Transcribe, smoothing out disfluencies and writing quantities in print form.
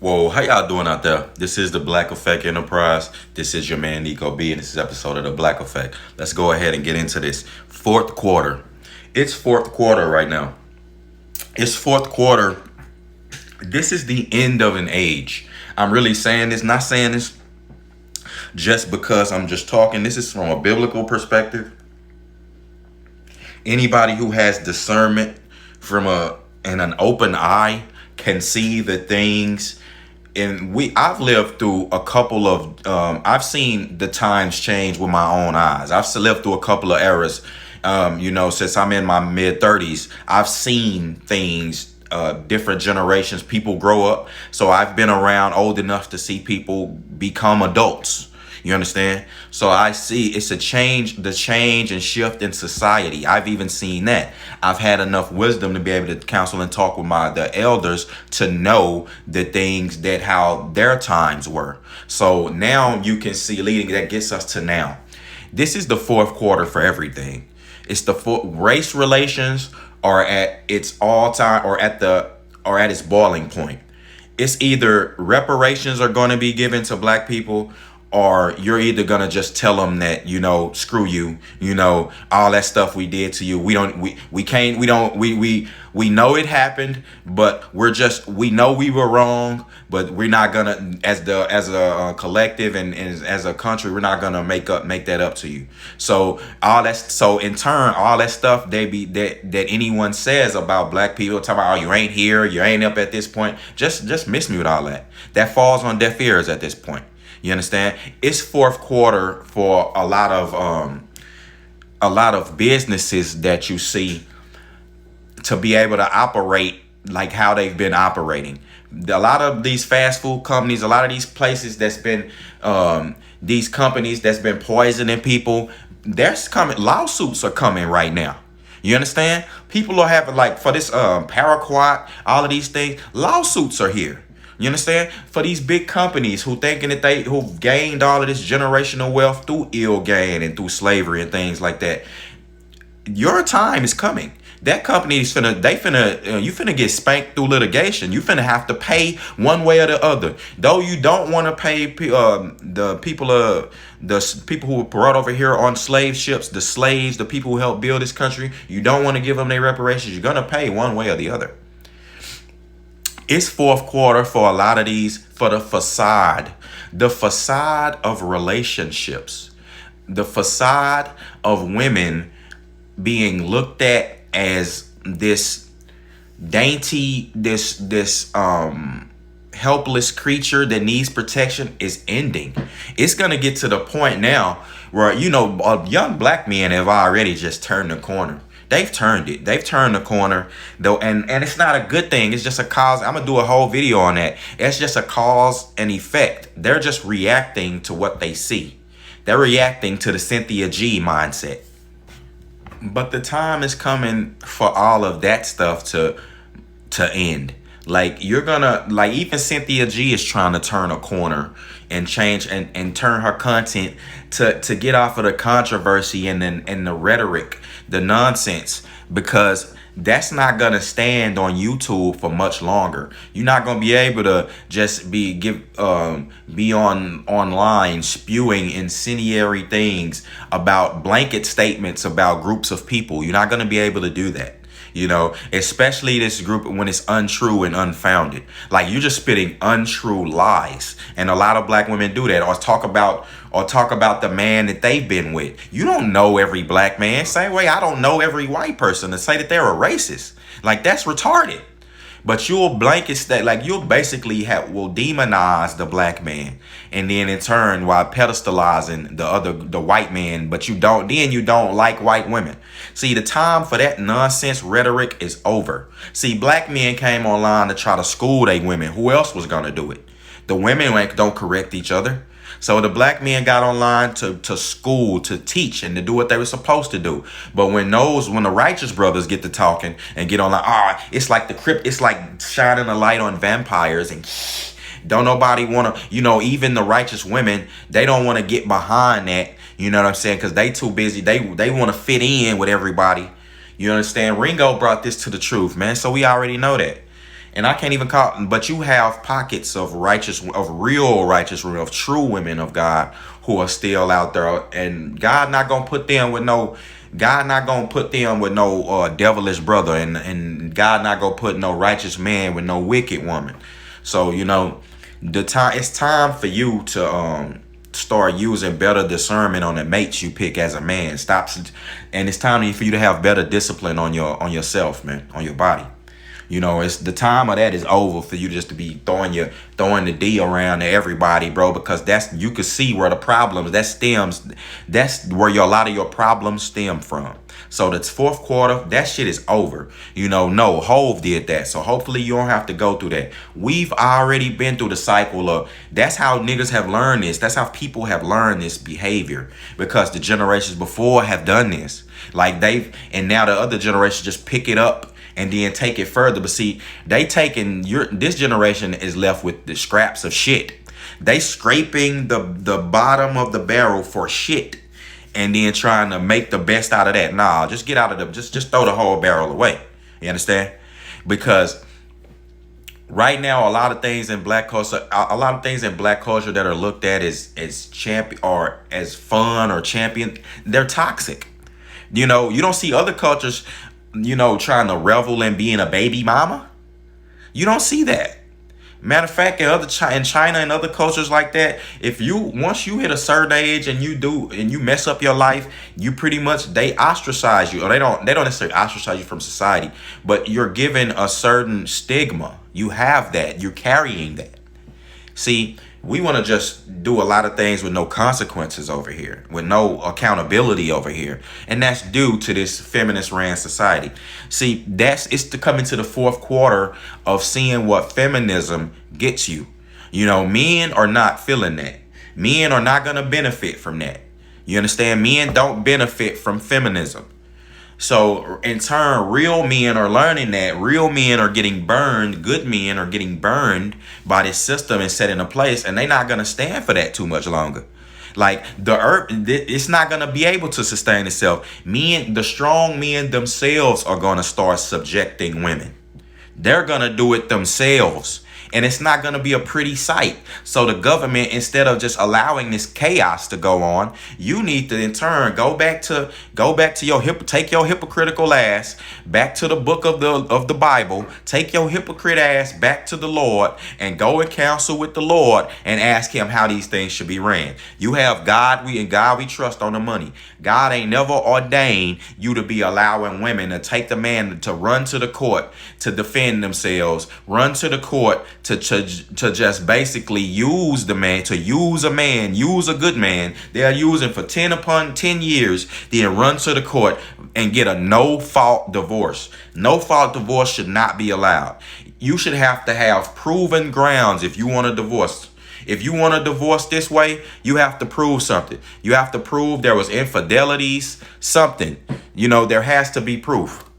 Whoa, how y'all doing out there? This is the Black Effect Enterprise. This is your man Nico B, and this is episode of the Black Effect. Let's go ahead and get into this fourth quarter. It's fourth quarter right now. It's fourth quarter. This is the end of an age. I'm really saying this, not saying this just because I'm just talking. This is from a biblical perspective. Anybody who has discernment from and an open eye can see the things. And I've lived through a couple of I've seen the times change with my own eyes. I've lived through a couple of eras. Since I'm in my mid-30s, I've seen things, different generations, people grow up. So I've been around old enough to see people become adults. You understand? So I see it's the change and shift in society. I've even seen that. I've had enough wisdom to be able to counsel and talk with the elders to know the things that how their times were. So now you can see leading that gets us to now. This is the fourth quarter for everything. It's the race relations are at its all time or at its boiling point. It's either reparations are going to be given to black people, or you're either gonna just tell them that, screw you, all that stuff we did to you. We know it happened, but we know we were wrong, but we're not gonna, as a collective and as a country, we're not gonna make that up to you. So in turn, all that stuff that anyone says about black people, talking about, oh, you ain't here, you ain't up at this point, just miss me with all that. That falls on deaf ears at this point. You understand? It's fourth quarter for a lot of businesses that you see to be able to operate like how they've been operating. A lot of these fast food companies, a lot of these places that's been these companies that's been poisoning people, lawsuits are coming right now. You understand? People are having, like, for this paraquat, all of these things, lawsuits are here. You understand? For these big companies who who've gained all of this generational wealth through ill gain and through slavery and things like that. Your time is coming. That company is you finna get spanked through litigation. You finna have to pay one way or the other. Though you don't want to pay the people who were brought over here on slave ships, the slaves, the people who helped build this country. You don't want to give them their reparations. You're gonna pay one way or the other. It's fourth quarter for a lot of these, for the facade of relationships, the facade of women being looked at as this dainty, this helpless creature that needs protection is ending. It's going to get to the point now where, young black men have already just turned the corner. They've turned it. They've turned the corner, though, and it's not a good thing. It's just a cause. I'm gonna do a whole video on that. It's just a cause and effect. They're just reacting to what they see. They're reacting to the Cynthia G mindset. But the time is coming for all of that stuff to end. Like, even Cynthia G is trying to turn a corner and change and turn her content to get off of the controversy and the rhetoric, the nonsense, because that's not gonna stand on YouTube for much longer. You're not gonna be able to just be online spewing incendiary things about blanket statements about groups of people. You're not gonna be able to do that. Especially this group when it's untrue and unfounded. Like, you're just spitting untrue lies. And a lot of black women do that, or talk about the man that they've been with. You don't know every black man. Same way I don't know every white person to say that they're a racist. Like, that's retarded. But you'll blanket state, like, you'll basically will demonize the black man, and then in turn while pedestalizing the white man, but you don't like white women. See, the time for that nonsense rhetoric is over. See, black men came online to try to school they women. Who else was gonna do it? The women don't correct each other. So the black men got online to school, to teach, and to do what they were supposed to do. But when the righteous brothers get to talking and get online, it's like the Crypt, it's like shining a light on vampires, and don't nobody want to, even the righteous women, they don't want to get behind that, you know what I'm saying? Because they too busy. They want to fit in with everybody. You understand? Ringo brought this to the truth, man. So we already know that. And I can't even call, but you have pockets of righteous, of real righteous women, of true women of God who are still out there, and God not gonna put them with no, God not gonna put them with no devilish brother, and God not gonna put no righteous man with no wicked woman. So it's time for you to start using better discernment on the mates you pick as a man. And it's time for you to have better discipline on yourself, man, on your body. It's the time of that is over for you just to be throwing the D around to everybody, bro, because you can see where the problems that's where a lot of your problems stem from. So that's fourth quarter, that shit is over. No, Hove did that. So hopefully you don't have to go through that. We've already been through the cycle of, that's how niggas have learned this. That's how people have learned this behavior, because the generations before have done this. And now the other generation just pick it up and then take it further. But see, this generation is left with the scraps of shit. They scraping the bottom of the barrel for shit and then trying to make the best out of that. Nah, just get out of just throw the whole barrel away. You understand? Because right now, a lot of things in black culture that are looked at as champion or as fun or champion, they're toxic. You don't see other cultures trying to revel in being a baby mama. You don't see that. Matter of fact, in China and other cultures like that, once you hit a certain age and you mess up your life, you pretty much, they ostracize you, or they don't necessarily ostracize you from society, but you're given a certain stigma. You have that. You're carrying that. See, we want to just do a lot of things with no consequences over here, with no accountability over here. And that's due to this feminist ran society. See, it's to come into the fourth quarter of seeing what feminism gets you. Men are not feeling that. Men are not going to benefit from that. You understand? Men don't benefit from feminism. So in turn, real men are learning that. Real men are getting burned. Good men are getting burned by this system and set into place. And they're not going to stand for that too much longer. Like the earth, it's not going to be able to sustain itself. The strong men themselves are going to start subjecting women. They're going to do it themselves. And it's not going to be a pretty sight. So the government, instead of just allowing this chaos to go on, you need to in turn go back to take your hypocritical ass back to the book of the Bible, take your hypocrite ass back to the Lord and go and counsel with the Lord and ask him how these things should be ran. You have God, we trust on the money. God ain't never ordained you to be allowing women to take the man to run to the court to defend themselves, run to the court to just basically use the man, use a good man they're using for 10 years, then run to the court and get a no-fault divorce. No-fault divorce should not be allowed. You should have to have proven grounds if you want a divorce. If you want a divorce this way, you have to prove something. You have to prove there was infidelities, something. There has to be proof.